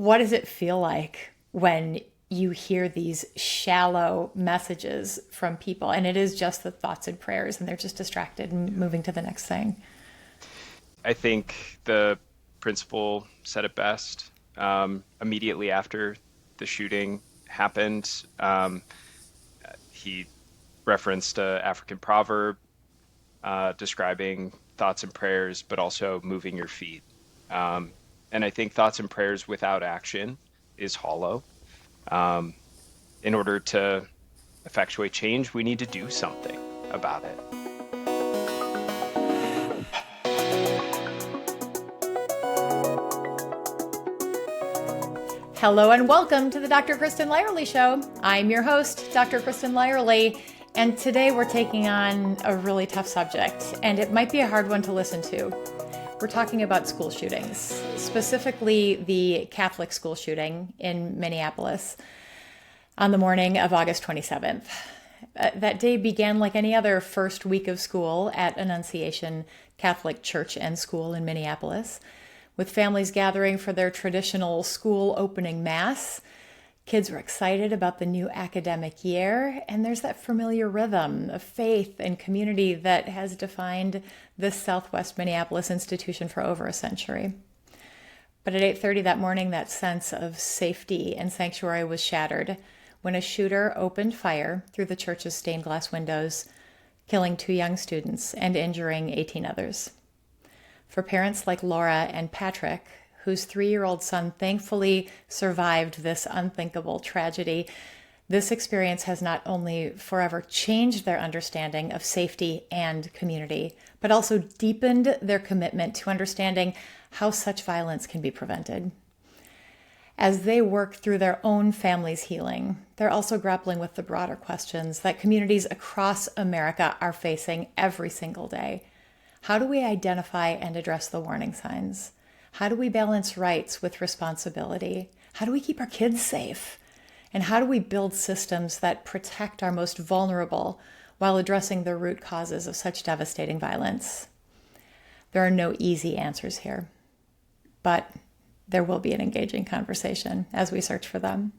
what does it feel like when you hear these shallow messages from people and it is just the thoughts and prayers and they're just distracted and moving to the next thing? I think the principal said it best. Immediately after the shooting happened, he referenced an African proverb describing thoughts and prayers, but also moving your feet. And I think thoughts and prayers without action is hollow. In order to effectuate change, we need to do something about it. Hello and welcome to the Dr. Kristin Lyerly Show. I'm your host, Dr. Kristin Lyerly, and today we're taking on a really tough subject, and it might be a hard one to listen to. We're talking about school shootings, specifically the Catholic school shooting in Minneapolis on the morning of August 27th. That day began like any other first week of school at Annunciation Catholic Church and School in Minneapolis, with families gathering for their traditional school opening mass. Kids were excited about the new academic year, and there's that familiar rhythm of faith and community that has defined this Southwest Minneapolis institution for over a century. But at 8:30 that morning, that sense of safety and sanctuary was shattered when a shooter opened fire through the church's stained glass windows, killing 2 young students and injuring 18 others. For parents like Laura and Patrick, whose 3-year-old son thankfully survived this unthinkable tragedy, this experience has not only forever changed their understanding of safety and community, but also deepened their commitment to understanding how such violence can be prevented. As they work through their own family's healing, they're also grappling with the broader questions that communities across America are facing every single day. How do we identify and address the warning signs? How do we balance rights with responsibility? How do we keep our kids safe? And how do we build systems that protect our most vulnerable while addressing the root causes of such devastating violence? There are no easy answers here, but there will be an engaging conversation as we search for them.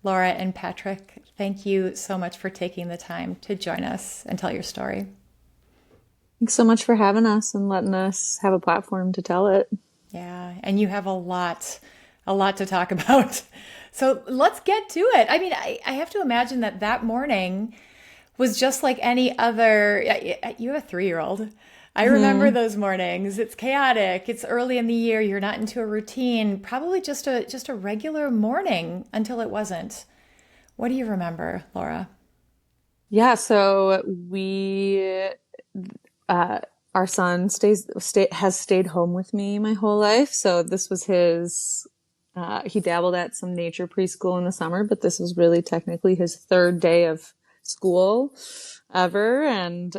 Laura and Patrick, thank you so much for taking the time to join us and tell your story. Thanks so much for having us and letting us have a platform to tell it. Yeah, and you have a lot to talk about. So let's get to it. I mean, I have to imagine that morning was just like any other. You have a 3-year-old. I remember those mornings. It's chaotic. It's early in the year. You're not into a routine. Probably just a regular morning until it wasn't. What do you remember, Laura? Yeah, so our son has stayed home with me my whole life. So this was he dabbled at some nature preschool in the summer, but this was really technically his 3rd day of school ever. And,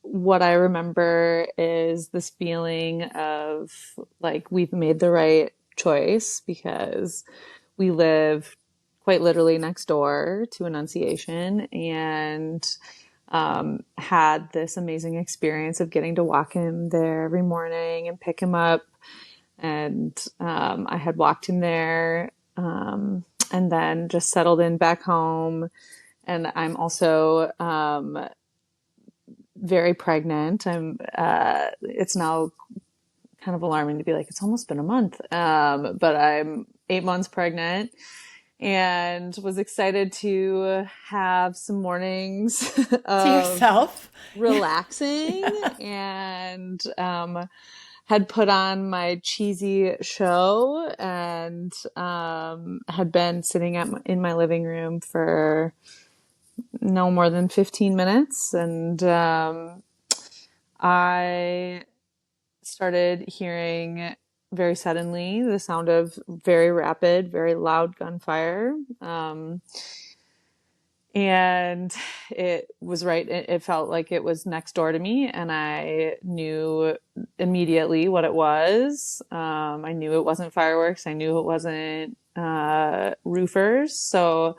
what I remember is this feeling of like we've made the right choice because we live quite literally next door to Annunciation and had this amazing experience of getting to walk him there every morning and pick him up. And I had walked him there and then just settled in back home. And I'm also very pregnant. It's now kind of alarming to be like, it's almost been a month. But I'm 8 months pregnant and was excited to have some mornings To yourself, relaxing and had put on my cheesy show and had been sitting in my living room for no more than 15 minutes. And I started hearing very suddenly the sound of very rapid, very loud gunfire. And it was right. It felt like it was next door to me. And I knew immediately what it was. I knew it wasn't fireworks. I knew it wasn't roofers. So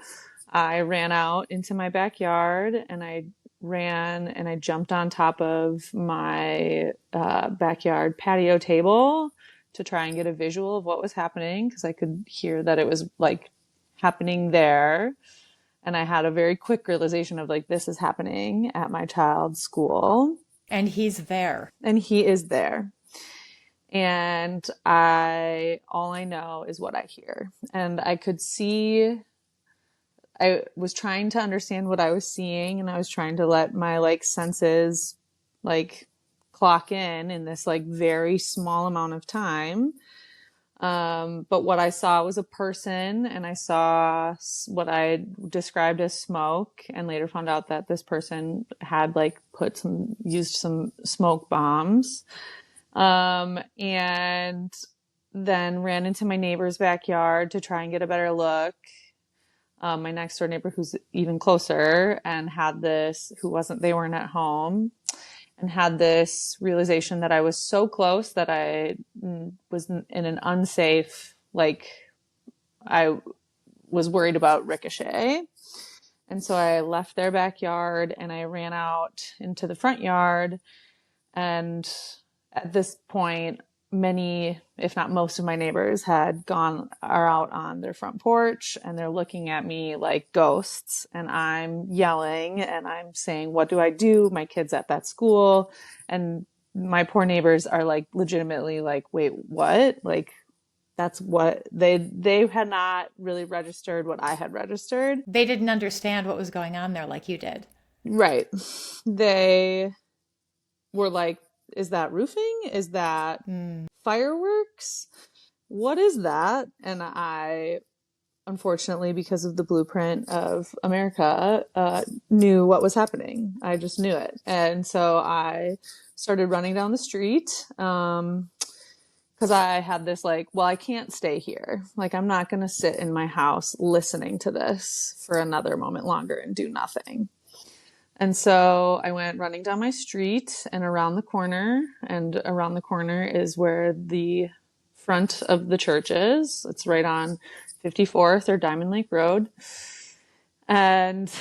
I ran out into my backyard and I jumped on top of my backyard patio table to try and get a visual of what was happening, because I could hear that it was like happening there. And I had a very quick realization of like, this is happening at my child's school. And he's there. And he is there. And all I know is what I hear. And I could see, I was trying to understand what I was seeing, and I was trying to let my like senses like clock in this like very small amount of time. But what I saw was a person, and I saw what I described as smoke, and later found out that this person had like used some smoke bombs. And then ran into my neighbor's backyard to try and get a better look. My next door neighbor, who's even closer, and they weren't at home, and had this realization that I was so close that I was in an unsafe, like I was worried about ricochet. And so I left their backyard and I ran out into the front yard. And at this point, many, if not most of my neighbors are out on their front porch, and they're looking at me like ghosts, and I'm yelling and I'm saying, what do I do? My kid's at that school. And my poor neighbors are like legitimately like, wait, what? Like, that's what they had not really registered what I had registered. They didn't understand what was going on there like you did. Right. They were like, is that roofing? Is that fireworks? What is that? And I, unfortunately, because of the blueprint of America, knew what was happening. I just knew it. And so I started running down the street, because I had this like, well, I can't stay here. Like, I'm not going to sit in my house listening to this for another moment longer and do nothing. And so I went running down my street and around the corner, and around the corner is where the front of the church is. It's right on 54th or Diamond Lake Road. And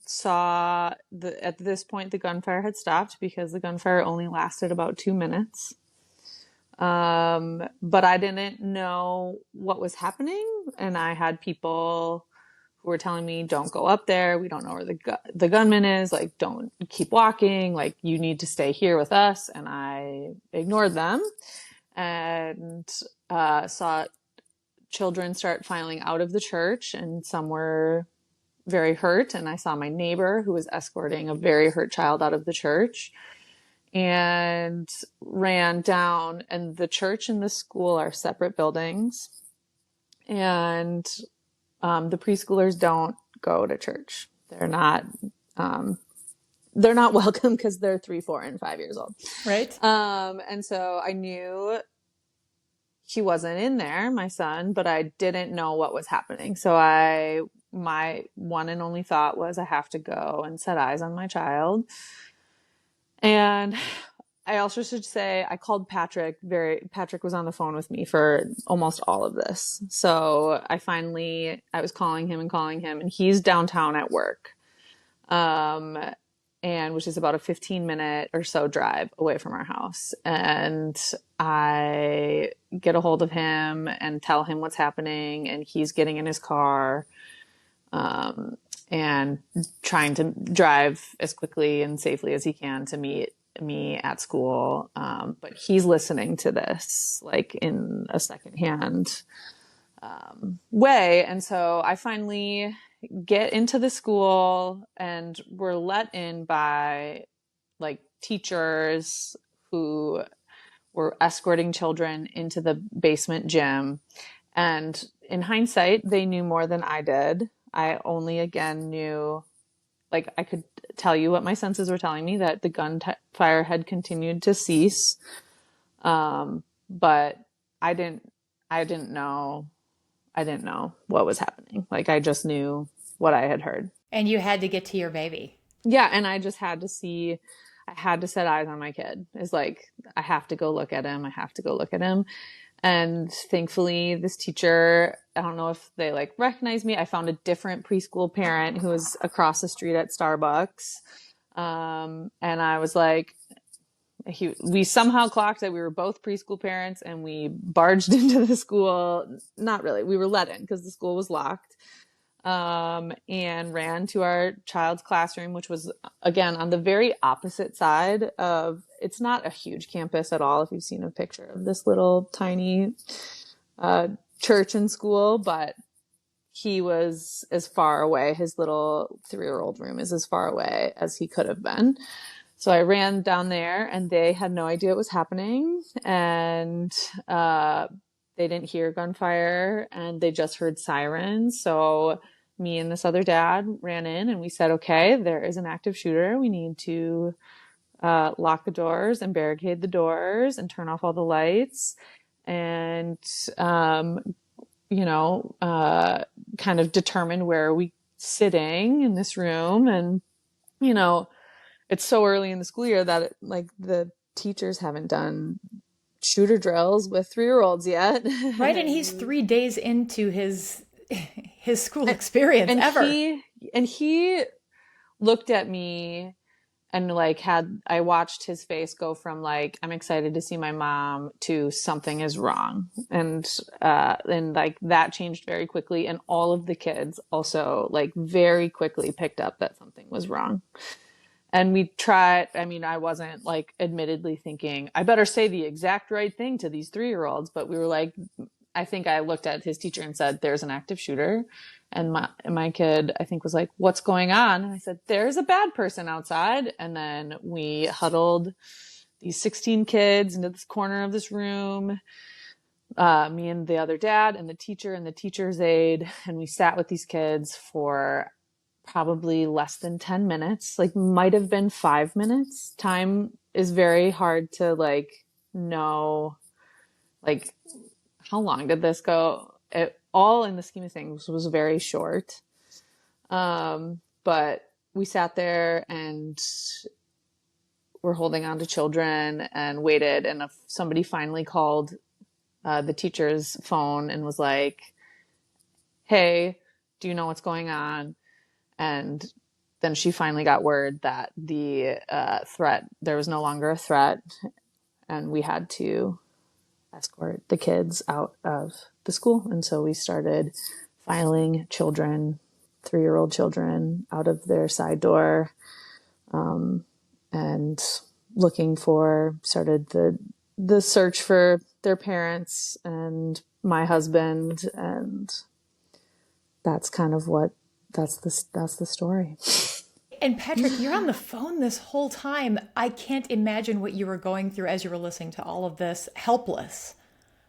saw at this point the gunfire had stopped, because the gunfire only lasted about 2 minutes. But I didn't know what was happening, and I had people who were telling me, don't go up there. We don't know where the gunman is. Like, don't keep walking. Like, you need to stay here with us. And I ignored them, and saw children start filing out of the church, and some were very hurt. And I saw my neighbor who was escorting a very hurt child out of the church, and ran down. And the church and the school are separate buildings. And the preschoolers don't go to church. They're not welcome, because they're 3, 4, and 5 years old. Right. And so I knew he wasn't in there, my son, but I didn't know what was happening. So my one and only thought was, I have to go and set eyes on my child. And I also should say, I called Patrick. Patrick was on the phone with me for almost all of this. So I was calling him, and he's downtown at work. And which is about a 15-minute or so drive away from our house. And I get a hold of him and tell him what's happening, and he's getting in his car, and trying to drive as quickly and safely as he can to meet me at school. But he's listening to this like in a secondhand way. And so I finally get into the school, and we're let in by like teachers who were escorting children into the basement gym. And in hindsight, they knew more than I did. I only again knew, like, I could tell you what my senses were telling me, that the gunfire had continued to cease. But I didn't know what was happening. Like, I just knew what I had heard. And you had to get to your baby. Yeah. And I just had to I had to set eyes on my kid. It's like, I have to go look at him. And thankfully, this teacher, I don't know if they like recognized me. I found a different preschool parent who was across the street at Starbucks. And I was like, we somehow clocked that we were both preschool parents, and we barged into the school. Not really. We were let in because the school was locked. And ran to our child's classroom, which was, again, on the very opposite side of, it's not a huge campus at all, if you've seen a picture of this little tiny church and school, but he was as far away, his little 3-year-old room is as far away as he could have been. So I ran down there, and they had no idea what was happening, and they didn't hear gunfire, and they just heard sirens. So me and this other dad ran in, and we said, okay, there is an active shooter. We need to lock the doors and barricade the doors and turn off all the lights, and kind of determine where are we sitting in this room. And it's so early in the school year that the teachers haven't done shooter drills with 3-year-olds yet. Right. And he's 3 days into his school experience and ever. He looked at me and I watched his face go from I'm excited to see my mom to something is wrong. And that changed very quickly. And all of the kids also very quickly picked up that something was wrong. And we tried, I wasn't admittedly thinking, I better say the exact right thing to these 3-year-olds, but we were I think I looked at his teacher and said, there's an active shooter. And my kid, I think, was like, what's going on? And I said, there's a bad person outside. And then we huddled these 16 kids into this corner of this room, me and the other dad and the teacher and the teacher's aide. And we sat with these kids for probably less than 10 minutes, might have been 5 minutes. Time is very hard to know, how long did this go? It all in the scheme of things was very short. But we sat there and were holding on to children and waited. And if somebody finally called the teacher's phone and was like, hey, do you know what's going on? And then she finally got word that the threat, there was no longer a threat, and we had to escort the kids out of the school. And so we started filing children, 3-year-old children, out of their side door, and started the search for their parents and my husband. And that's kind of that's the story. And Patrick, you're on the phone this whole time. I can't imagine what you were going through as you were listening to all of this, helpless.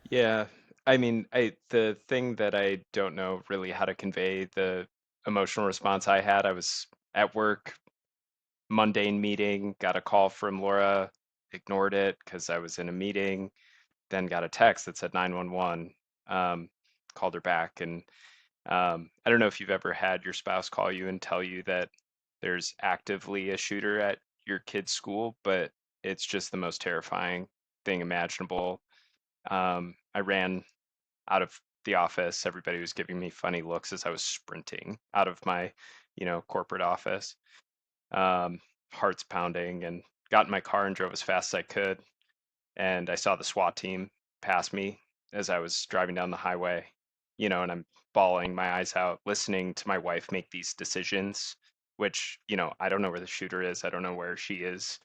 Yeah. The thing that I don't know really how to convey the emotional response I had, I was at work, mundane meeting, got a call from Laura, ignored it because I was in a meeting, then got a text that said 911, called her back. And I don't know if you've ever had your spouse call you and tell you that there's actively a shooter at your kid's school, but it's just the most terrifying thing imaginable. I ran out of the office. Everybody was giving me funny looks as I was sprinting out of my, corporate office. Heart's pounding, and got in my car and drove as fast as I could. And I saw the SWAT team pass me as I was driving down the highway, and I'm bawling my eyes out, listening to my wife make these decisions, which, I don't know where the shooter is. I don't know where she is.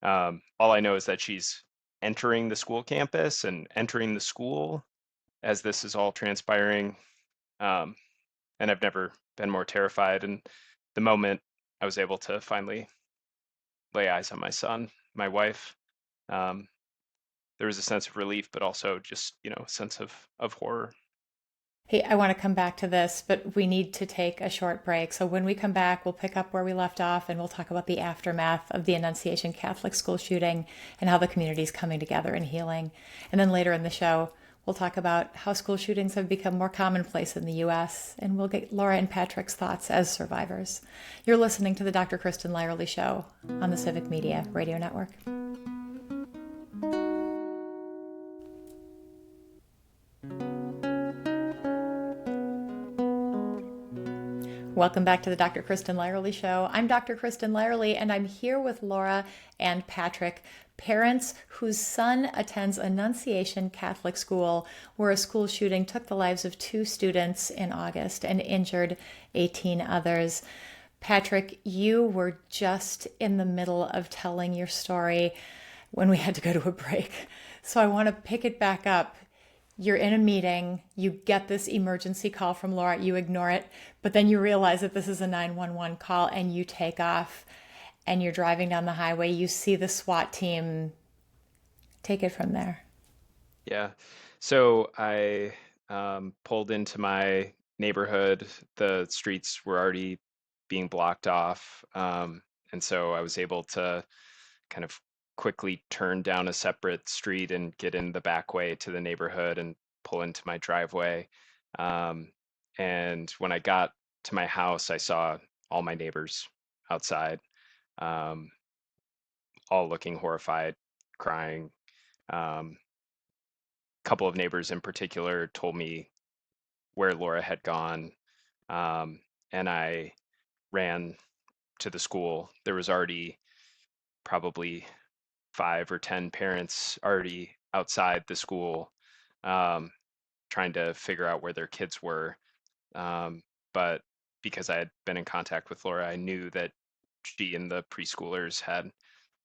All I know is that she's entering the school campus and entering the school as this is all transpiring. And I've never been more terrified. And the moment I was able to finally lay eyes on my son, my wife, there was a sense of relief, but also just, a sense of horror. Hey, I want to come back to this, but we need to take a short break. So when we come back, we'll pick up where we left off, and we'll talk about the aftermath of the Annunciation Catholic School shooting and how the community is coming together and healing. And then later in the show, we'll talk about how school shootings have become more commonplace in the U.S., and we'll get Laura and Patrick's thoughts as survivors. You're listening to the Dr. Kristin Lyerly Show on the Civic Media Radio Network. Welcome back to the Dr. Kristin Lyerly Show. I'm Dr. Kristin Lyerly, and I'm here with Laura and Patrick. parents whose son attends Annunciation Catholic School, where a school shooting took the lives of 2 students in August and injured 18 others. Patrick, you were just in the middle of telling your story when we had to go to a break. So I want to pick it back up. You're in a meeting, you get this emergency call from Laura, you ignore it, but then you realize that this is a 911 call and you take off and you're driving down the highway. You see the SWAT team. Take it from there. Yeah. So I pulled into my neighborhood. The streets were already being blocked off. And so I was able to kind of quickly turn down a separate street and get in the back way to the neighborhood and pull into my driveway. Um, and when I got to my house, I saw all my neighbors outside, um, all looking horrified, crying. Um, Couple of neighbors in particular told me where Laura had gone, and I ran to the school. There was already probably 5 or 10 parents already outside the school, um, trying to figure out where their kids were. But because I had been in contact with Laura, I knew that she and the preschoolers had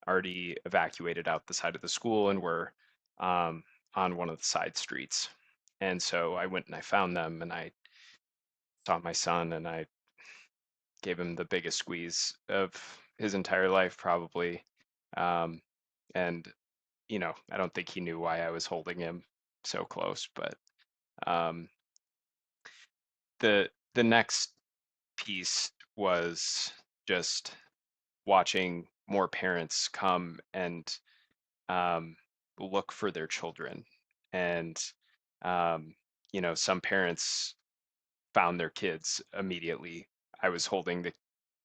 already evacuated out the side of the school and were um, on one of the side streets. And so I went and I found them and I saw my son and I gave him the biggest squeeze of his entire life, probably. Um, and, I don't think he knew why I was holding him so close, but um, the next piece was just watching more parents come and um, look for their children. And, um, some parents found their kids immediately. I was holding the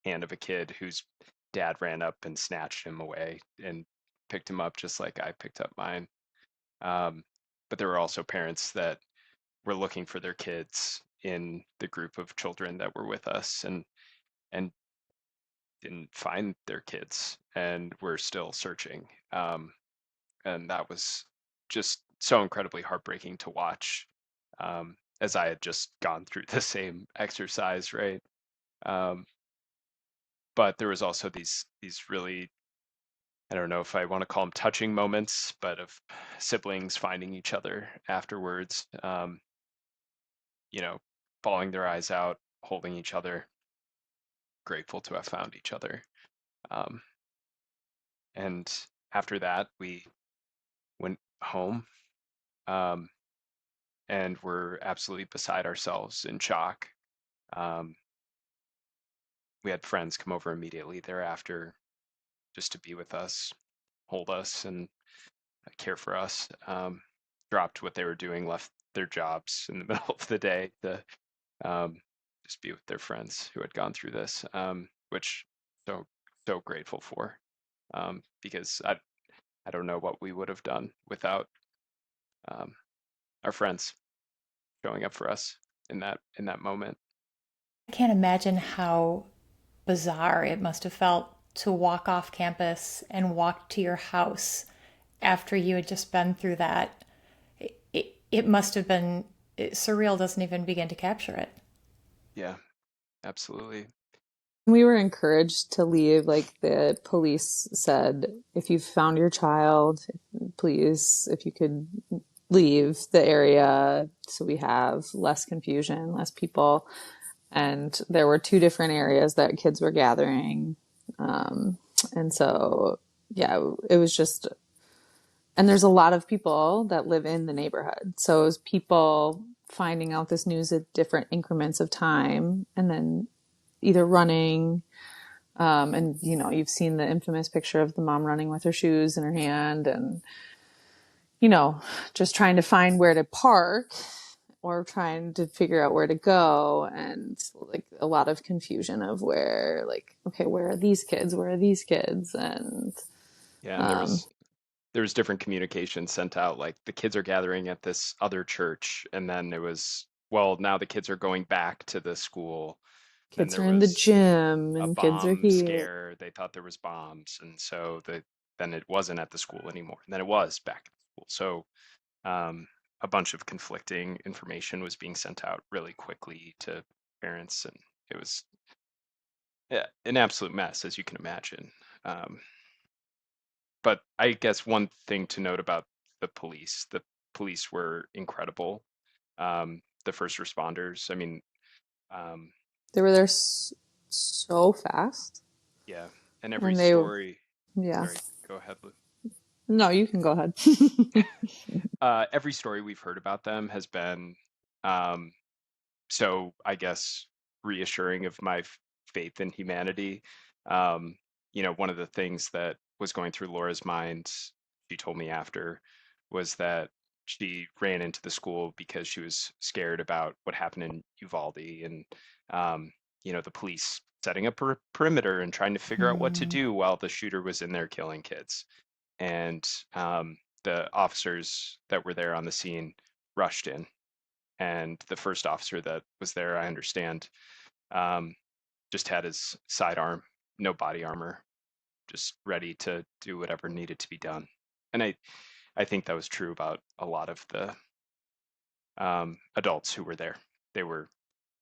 hand of a kid whose dad ran up and snatched him away and picked him up just like I picked up mine. Um, but there were also parents that were looking for their kids in the group of children that were with us and didn't find their kids and were still searching. And that was just so incredibly heartbreaking to watch, as I had just gone through the same exercise, right? Um, but there was also these really, I don't know if I want to call them touching moments, but of siblings finding each other afterwards, you know, bawling their eyes out, holding each other, grateful to have found each other. Um, and after that, we went home, um, and were absolutely beside ourselves in shock. Um, we had friends come over immediately thereafter just to be with us, hold us, and care for us. Dropped what they were doing, left their jobs in the middle of the day to um, just be with their friends who had gone through this, which so grateful for, because I don't know what we would have done without um, our friends showing up for us in that moment. I can't imagine how bizarre it must have felt to walk off campus and walk to your house after you had just been through that. It must have been surreal, doesn't even begin to capture it. Yeah, absolutely. We were encouraged to leave. Like the police said, if you found your child, please, if you could leave the area so we have less confusion, less people. And there were 2 different areas that kids were gathering. And so, yeah, it was just, and there's a lot of people that live in the neighborhood. So it was people finding out this news at different increments of time and then either running, and you've seen the infamous picture of the mom running with her shoes in her hand and, just trying to find where to park or trying to figure out where to go, and like a lot of confusion of where, like, okay, where are these kids? Where are these kids? And Yeah, and there was different communication sent out, like the kids are gathering at this other church, and then it was, well, now the kids are going back to the school. Then kids there are in the was gym a and kids are bomb here. scare. They thought there was bombs, and so then it wasn't at the school anymore, and then it was back at the school. So a bunch of conflicting information was being sent out really quickly to parents, and it was an absolute mess, as you can imagine. But I guess one thing to note about the police were incredible. The first responders, I mean, um, They were there so fast. yeah, and every And they, story, yeah. sorry, go ahead, Lou. No, you can go ahead. Every story we've heard about them has been um, so, I guess, reassuring of my faith in humanity. Um, one of the things that was going through Laura's mind, she told me after, was that she ran into the school because she was scared about what happened in Uvalde, and the police setting up a perimeter and trying to figure out what to Hmm. do while the shooter was in there killing kids. And the officers that were there on the scene rushed in, and the first officer that was there, I understand, um, just had his sidearm, no body armor, just ready to do whatever needed to be done. And I think that was true about a lot of the adults who were there. They were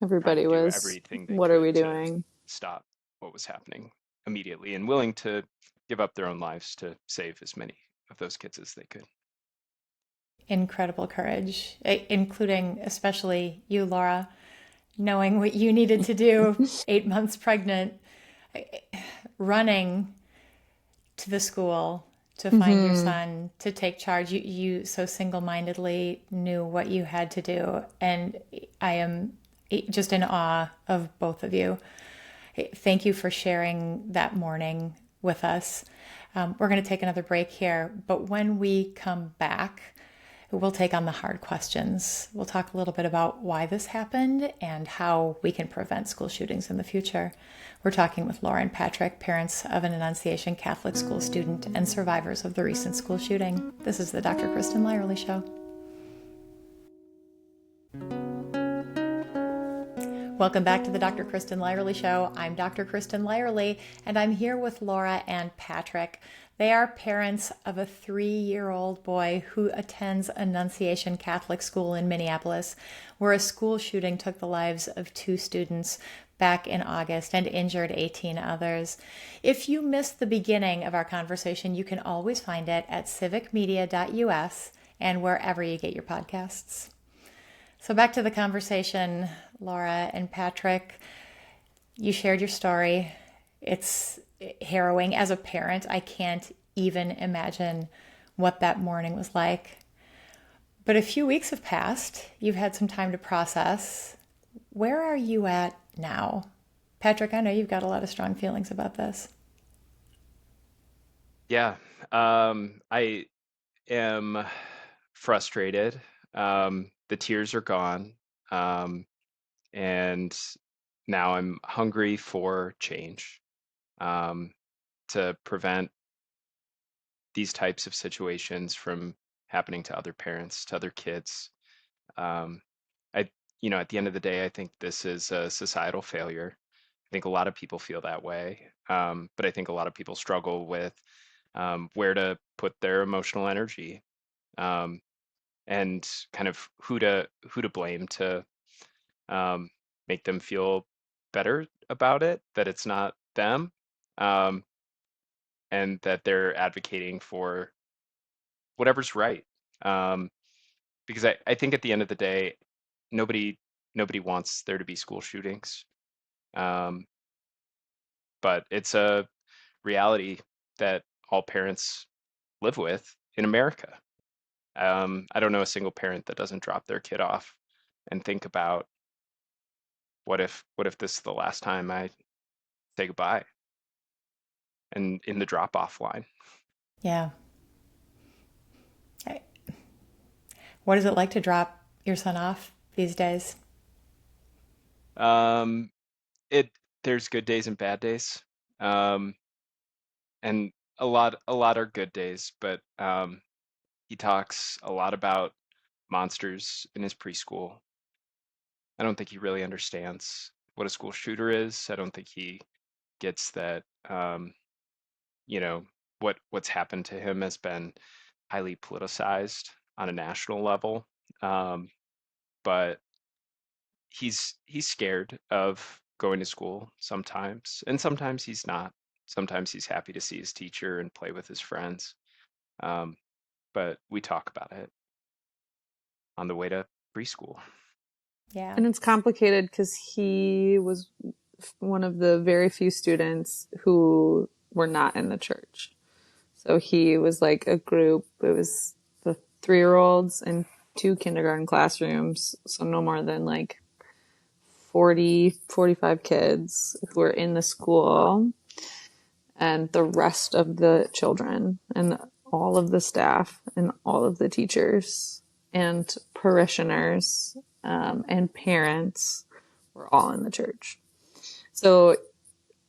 trying to Everybody do was, everything they what are could we to doing? stop what was happening immediately, and willing to give up their own lives to save as many of those kids as they could. Incredible courage, including especially you, Laura, knowing what you needed to do, 8 months pregnant, running to the school to find your Hmm. son, to take charge. You so single-mindedly knew what you had to do. And I am just in awe of both of you. Thank you for sharing that morning with us. We're going to take another break here, but when we come back, we'll take on the hard questions. We'll talk a little bit about why this happened and how we can prevent school shootings in the future. We're talking with Laura and Patrick, parents of an Annunciation Catholic School student and survivors of the recent school shooting. This is the Dr. Kristin Lyerly Show. Welcome back to the Dr. Kristin Lyerly Show. I'm Dr. Kristin Lyerly, and I'm here with Laura and Patrick. They are parents of a 3-year-old boy who attends Annunciation Catholic School in Minneapolis, where a school shooting took the lives of 2 students back in August and injured 18 others. If you missed the beginning of our conversation, you can always find it at civicmedia.us and wherever you get your podcasts. So back to the conversation, Laura and Patrick. You shared your story. It's harrowing. As a parent, I can't even imagine what that morning was like. But a few weeks have passed. You've had some time to process. Where are you at now? Patrick, I know you've got a lot of strong feelings about this. Yeah, I am frustrated. The tears are gone. And now I'm hungry for change, um, to prevent these types of situations from happening to other parents, to other kids. Um, I, at the end of the day, I think this is a societal failure. I think a lot of people feel that way, but I think a lot of people struggle with where to put their emotional energy, um, and kind of who to blame to um, make them feel better about it, that it's not them, um, and that they're advocating for whatever's right. Um, because I think at the end of the day, nobody nobody wants there to be school shootings, um, but it's a reality that all parents live with in America. I don't know a single parent that doesn't drop their kid off and think about what if this is the last time I say goodbye, and in the drop off line. Yeah. What is it like to drop your son off these days? Um, it there's good days and bad days, um, and a lot are good days, but he talks a lot about monsters in his preschool. I don't think he really understands what a school shooter is. I don't think he gets that, you know, what's happened to him has been highly politicized on a national level. Um, but he's scared of going to school sometimes, and sometimes he's not. Sometimes he's happy to see his teacher and play with his friends. Um, but we talk about it on the way to preschool. Yeah. And it's complicated because he was one of the very few students who were not in the church. So he was like a group, it was the 3-year-olds in 2 kindergarten classrooms. So no more than like 40, 45 kids who were in the school, and the rest of the children and all of the staff and all of the teachers and parishioners and parents were all in the church. So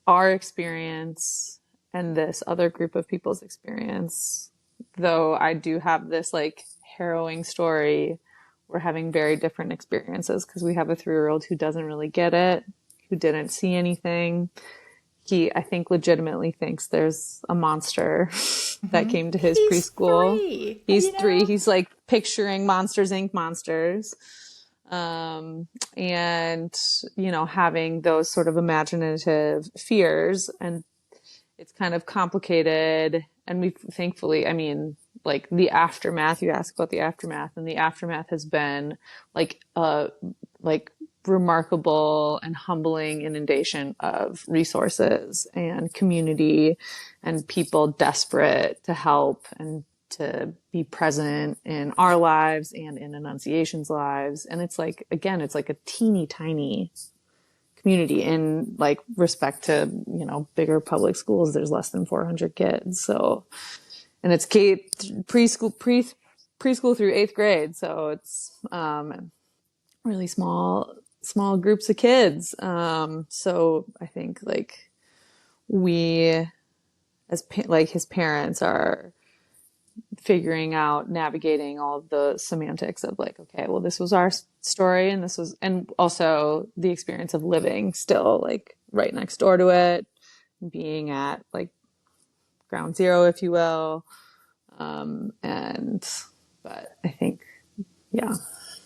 our experience and this other group of people's experience, though I do have this like harrowing story, we're having very different experiences because we have a 3-year-old who doesn't really get it, who didn't see anything. He, I think, legitimately thinks there's a monster that came to his preschool. 3. He's 3. He's like picturing Monsters, Inc. monsters. And, having those sort of imaginative fears. And it's kind of complicated. And we thankfully, like the aftermath, you ask about the aftermath, and the aftermath has been like remarkable and humbling inundation of resources and community and people desperate to help and to be present in our lives and in Annunciation's lives. And it's like, again, it's like a teeny tiny community in like respect to, bigger public schools. There's less than 400 kids. So, and it's preschool through 8th grade. So it's, really small groups of kids. So I think like we, as his parents, are figuring out, navigating all of the semantics of like, okay, well, this was our story, and also the experience of living still like right next door to it, being at like ground zero, if you will. But I think, yeah.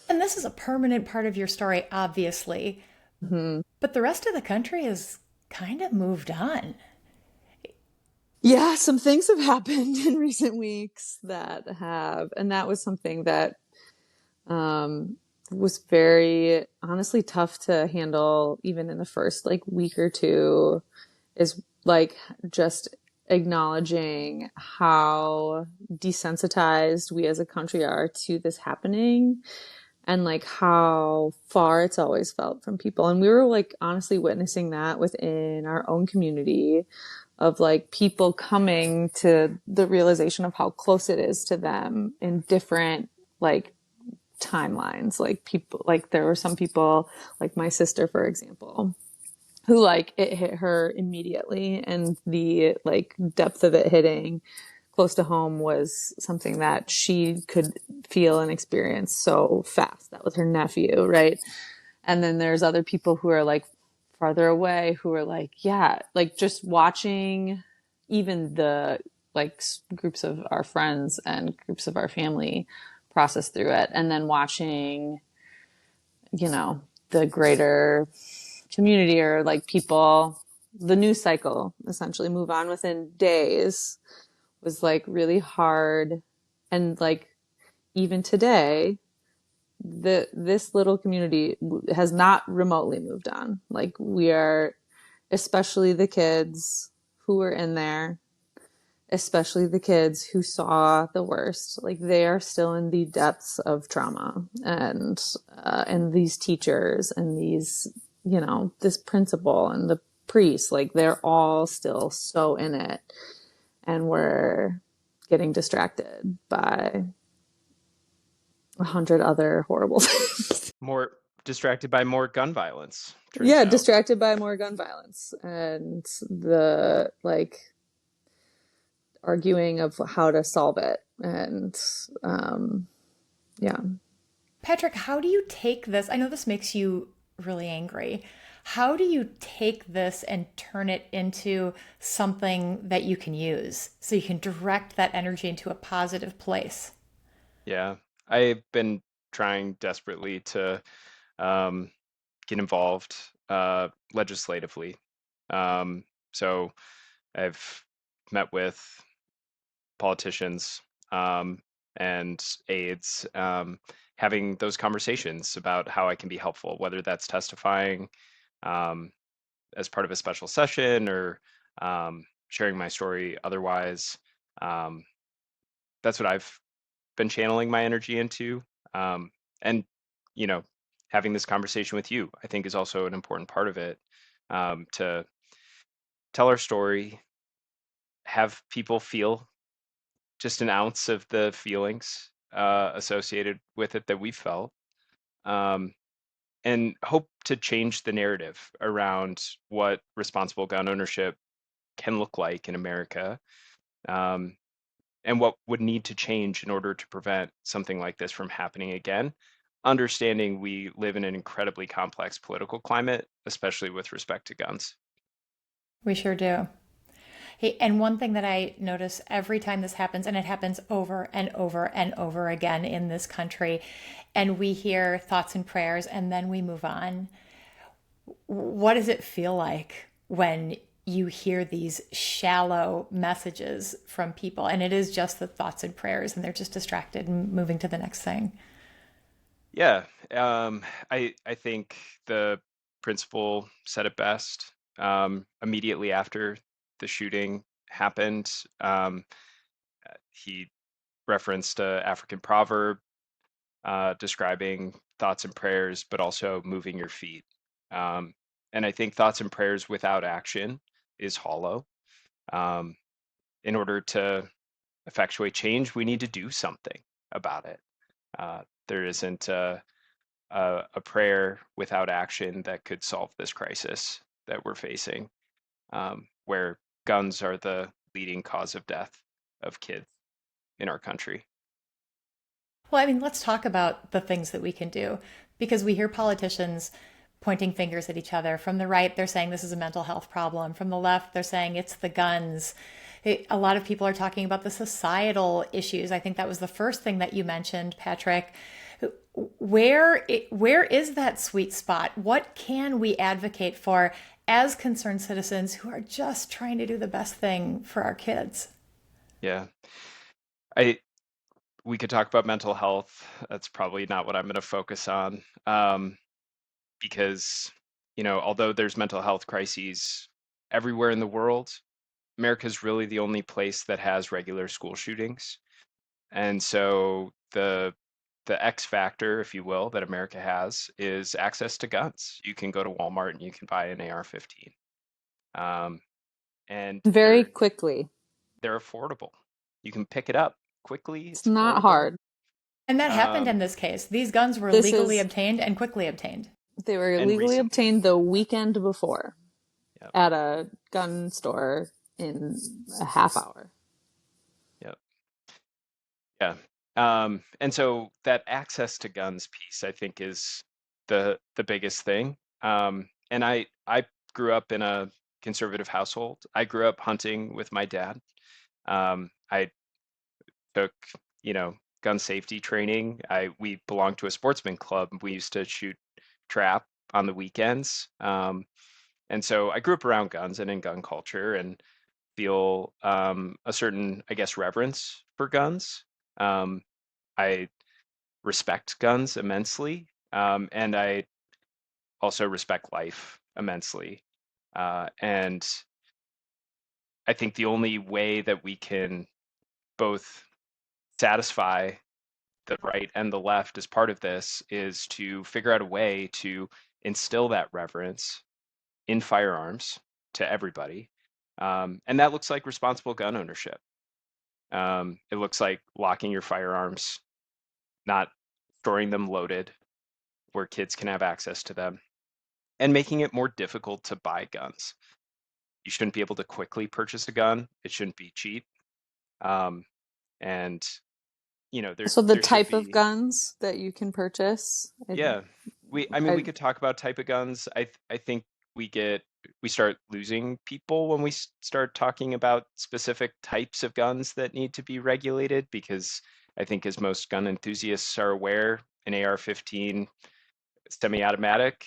And this is a permanent part of your story, obviously. Mm-hmm. But the rest of the country has kind of moved on. Yeah, some things have happened in recent weeks and that was something that was very honestly tough to handle even in the first like week or two, is like just acknowledging how desensitized we as a country are to this happening, and like how far it's always felt from people. And we were like honestly witnessing that within our own community, of like people coming to the realization of how close it is to them in different like timelines. Like people, like there were some people like my sister, for example, who like it hit her immediately, and the like depth of it hitting close to home was something that she could feel and experience so fast. That was her nephew, right? And then there's other people who are like farther away, who are like, yeah, like just watching even the like groups of our friends and groups of our family process through it, and then watching, the greater community or like people, the news cycle essentially move on within days, was like really hard. And like even today, this little community has not remotely moved on. Like we are, especially the kids who were in there, especially the kids who saw the worst, like they are still in the depths of trauma, and these teachers and these, this principal and the priest, like they're all still so in it, and we're getting distracted by 100 other horrible things. More distracted by more gun violence. Yeah, Out. distracted by more gun violence and the like arguing of how to solve it. And yeah. Patrick, how do you take this? I know this makes you really angry. How do you take this and turn it into something that you can use so you can direct that energy into a positive place? Yeah, I've been trying desperately to um, get involved legislatively. Um, so I've met with politicians and aides, having those conversations about how I can be helpful, whether that's testifying um, as part of a special session or sharing my story otherwise. Um, that's what I've been channeling my energy into. And, you know, having this conversation with you, I think, is also an important part of it, to tell our story, have people feel just an ounce of the feelings associated with it that we felt, um, and hope to change the narrative around what responsible gun ownership can look like in America, um, and what would need to change in order to prevent something like this from happening again. Understanding we live in an incredibly complex political climate, especially with respect to guns. We sure do. Hey, and one thing that I notice every time this happens, and it happens over and over and over again in this country, and we hear thoughts and prayers and then we move on. What does it feel like when you hear these shallow messages from people and it is just the thoughts and prayers and they're just distracted and moving to the next thing? Yeah, I think the principal said it best. Immediately after the shooting happened, he referenced a African proverb describing thoughts and prayers, but also moving your feet. Um, and I think thoughts and prayers without action is hollow. Um, in order to effectuate change, we need to do something about it. There isn't a prayer without action that could solve this crisis that we're facing, where guns are the leading cause of death of kids in our country. Well, I mean, let's talk about the things that we can do because we hear politicians pointing fingers at each other. From the right, they're saying this is a mental health problem. From the left, they're saying it's the guns. A lot of people are talking about the societal issues. I think that was the first thing that you mentioned, Patrick. Where is that sweet spot? What can we advocate for as concerned citizens who are just trying to do the best thing for our kids? Yeah, I we could talk about mental health. That's probably not what I'm going to focus on, because although there's mental health crises everywhere in the world, America's really the only place that has regular school shootings. And so the X factor, if you will, that America has is access to guns. You can go to Walmart and you can buy an AR-15, um, and Very they're quickly. they're affordable. You can pick it up quickly. It's It's not affordable. hard. And that happened Um, in this case. These guns were This legally is, obtained and quickly obtained. they were and legally recently, obtained the weekend before yep, at a gun store in a half hour. yep, yeah. And so that access to guns piece, I think, is the biggest thing. And I grew up in a conservative household. I grew up hunting with my dad. I took, gun safety training. We belonged to a sportsman club. We used to shoot trap on the weekends. And so I grew up around guns and in gun culture and feel a certain, I guess, reverence for guns. Um, I respect guns immensely, and I also respect life immensely. And I think the only way that we can both satisfy the right and the left as part of this is to figure out a way to instill that reverence in firearms to everybody. And that looks like responsible gun ownership. It looks like locking your firearms, not storing them loaded where kids can have access to them, and making it more difficult to buy guns. You shouldn't be able to quickly purchase a gun. It shouldn't be cheap. Um, and So the there should type of be. guns that you can purchase, Yeah. I mean, we I, could talk about type of guns. I think we start losing people when we start talking about specific types of guns that need to be regulated, because I think, as most gun enthusiasts are aware, an AR-15 semi-automatic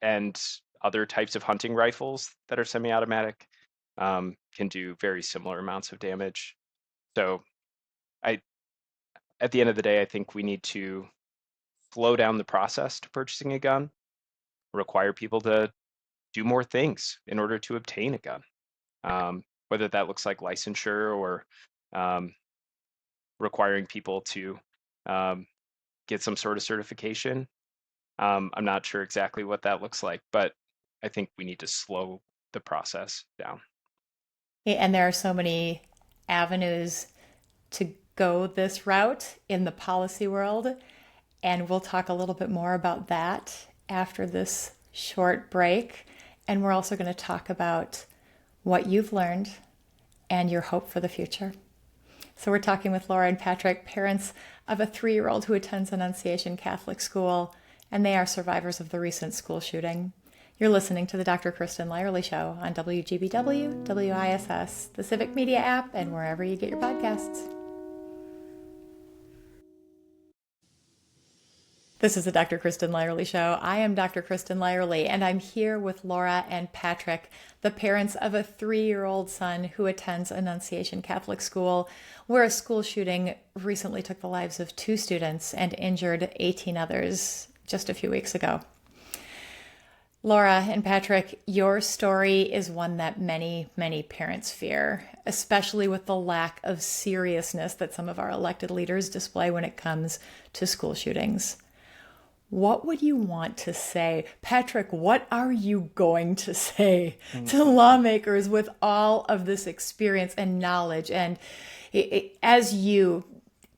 and other types of hunting rifles that are semi-automatic can do very similar amounts of damage. So I, at the end of the day, I think we need to slow down the process to purchasing a gun, require people to do more things in order to obtain a gun, whether that looks like licensure or um, requiring people to get some sort of certification. I'm not sure exactly what that looks like, but I think we need to slow the process down. And there are so many avenues to go this route in the policy world. And we'll talk a little bit more about that after this short break. And we're also going to talk about what you've learned and your hope for the future. So we're talking with Laura and Patrick, parents of a 3-year-old who attends Annunciation Catholic School, and they are survivors of the recent school shooting. You're listening to the Dr. Kristin Lyerly Show on WGBW, WISS, the Civic Media app, and wherever you get your podcasts. This is the Dr. Kristin Lyerly Show. I am Dr. Kristin Lyerly, and I'm here with Laura and Patrick, the parents of a 3-year-old son who attends Annunciation Catholic School, where a school shooting recently took the lives of 2 students and injured 18 others just a few weeks ago. Laura and Patrick, your story is one that many, many parents fear, especially with the lack of seriousness that some of our elected leaders display when it comes to school shootings. What would you want to say? Patrick, what are you going to say to lawmakers with all of this experience and knowledge? And as you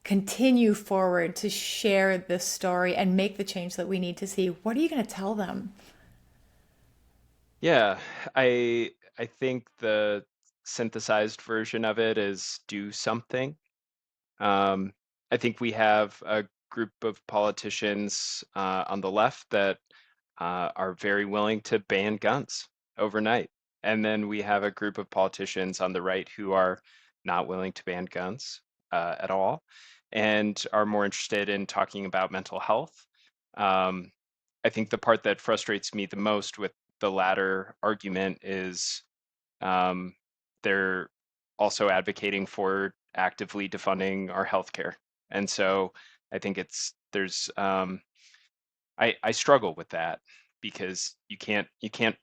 continue forward to share this story and make the change that we need to see, what are you going to tell them? Yeah, I think the synthesized version of it is do something. I think we have a group of politicians on the left that are very willing to ban guns overnight. And then we have a group of politicians on the right who are not willing to ban guns at all and are more interested in talking about mental health. I think the part that frustrates me the most with the latter argument is they're also advocating for actively defunding our healthcare. And so I think I struggle with that, because you can't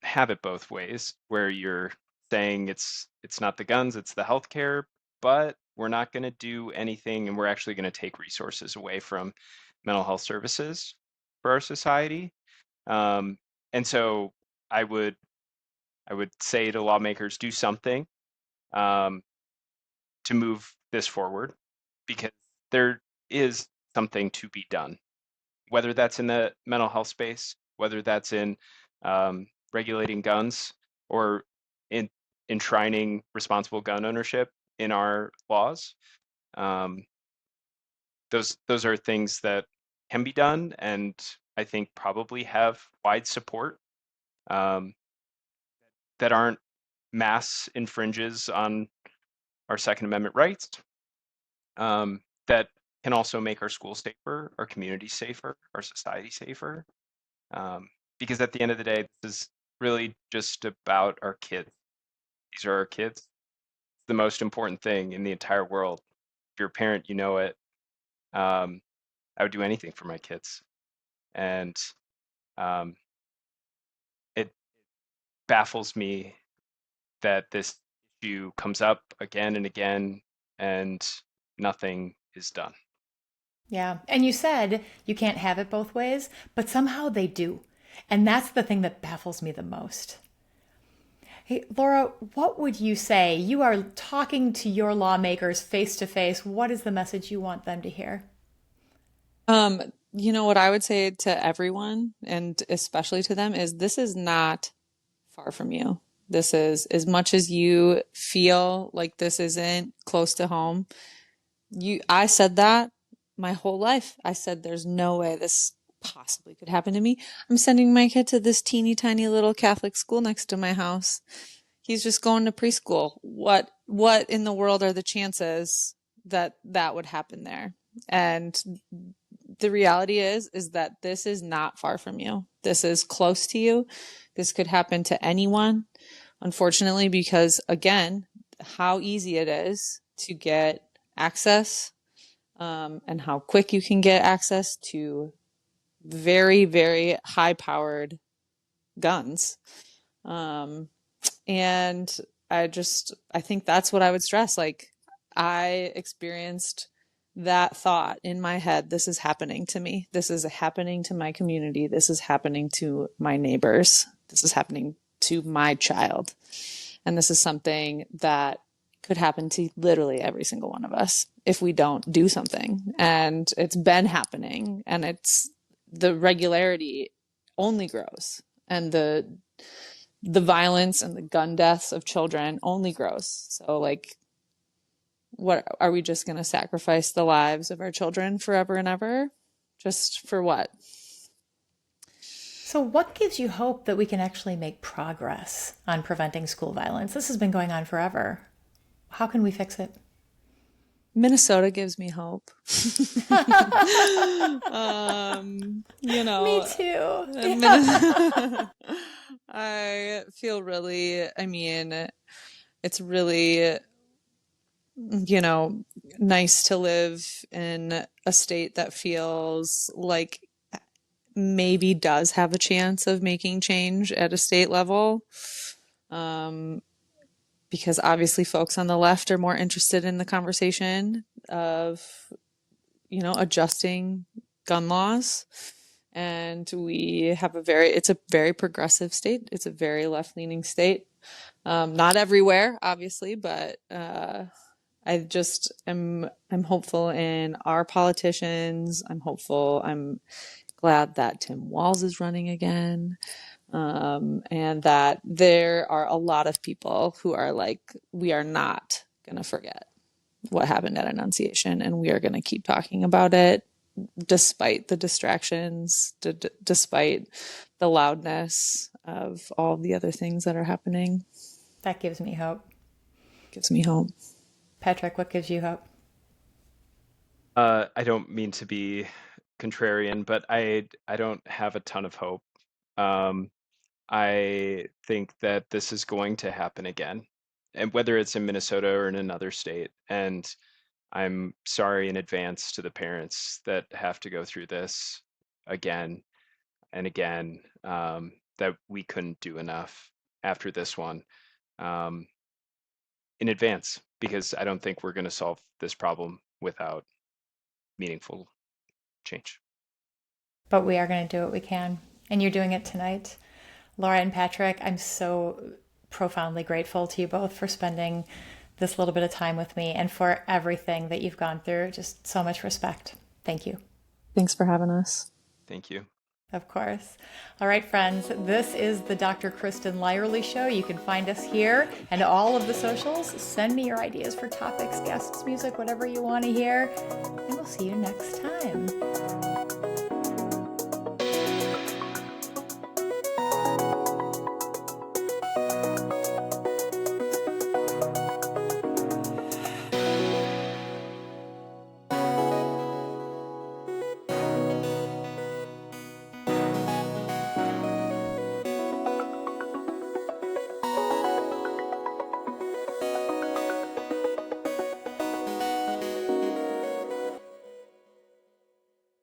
have it both ways, where you're saying it's not the guns, it's the healthcare, but we're not going to do anything, and we're actually going to take resources away from mental health services for our society. And so I would say to lawmakers, do something um, to move this forward, because there is something to be done, whether that's in the mental health space, whether that's in regulating guns, or in enshrining responsible gun ownership in our laws. Um, those are things that can be done, and I think probably have wide support, um, that aren't mass infringes on our Second Amendment rights, that can also make our schools safer, our community safer, our society safer. Because at the end of the day, this is really just about our kids. These are our kids. It's the most important thing in the entire world. If you're a parent, you know it. I would do anything for my kids. And um, it baffles me that this issue comes up again and again, and nothing is done. Yeah. And you said you can't have it both ways, but somehow they do. And that's the thing that baffles me the most. Hey, Laura, what would you say? You are talking to your lawmakers face to face. What is the message you want them to hear? What I would say to everyone, and especially to them, is this is not far from you. This is, as much as you feel like this isn't close to home. I said that my whole life. I said, there's no way this possibly could happen to me. I'm sending my kid to this teeny tiny little Catholic school next to my house. He's just going to preschool. What in the world are the chances that that would happen there? And the reality is that this is not far from you. This is close to you. This could happen to anyone, unfortunately, because again, how easy it is to get access, and how quick you can get access to very, very high powered guns. And I think that's what I would stress. Like, I experienced that thought in my head. This is happening to me. This is happening to my community. This is happening to my neighbors. This is happening to my child. And this is something that could happen to literally every single one of us if we don't do something. And it's been happening, and the regularity only grows, and the violence and the gun deaths of children only grows. So like, what are we just going to sacrifice the lives of our children forever and ever? Just for what? So what gives you hope that we can actually make progress on preventing school violence? This has been going on forever. How can we fix it? Minnesota gives me hope. Me too. I feel really, it's really, nice to live in a state that feels like maybe does have a chance of making change at a state level. Because obviously folks on the left are more interested in the conversation of, adjusting gun laws. And it's a very progressive state. It's a very left-leaning state. Not everywhere, obviously, but I'm hopeful in our politicians. I'm glad that Tim Walz is running again. And that there are a lot of people who are like, we are not going to forget what happened at Annunciation, and we are going to keep talking about it despite the distractions, despite the loudness of all the other things that are happening. That gives me hope. Patrick, what gives you hope? I don't mean to be contrarian, but I don't have a ton of hope. I think that this is going to happen again, and whether it's in Minnesota or in another state. And I'm sorry in advance to the parents that have to go through this again and again, that we couldn't do enough after this one, in advance, because I don't think we're going to solve this problem without meaningful change. But we are going to do what we can, and you're doing it tonight. Laura and Patrick, I'm so profoundly grateful to you both for spending this little bit of time with me and for everything that you've gone through. Just so much respect. Thank you. Thanks for having us. Thank you. Of course. All right, friends, this is the Dr. Kristin Lyerly Show. You can find us here and all of the socials. Send me your ideas for topics, guests, music, whatever you want to hear, and we'll see you next time.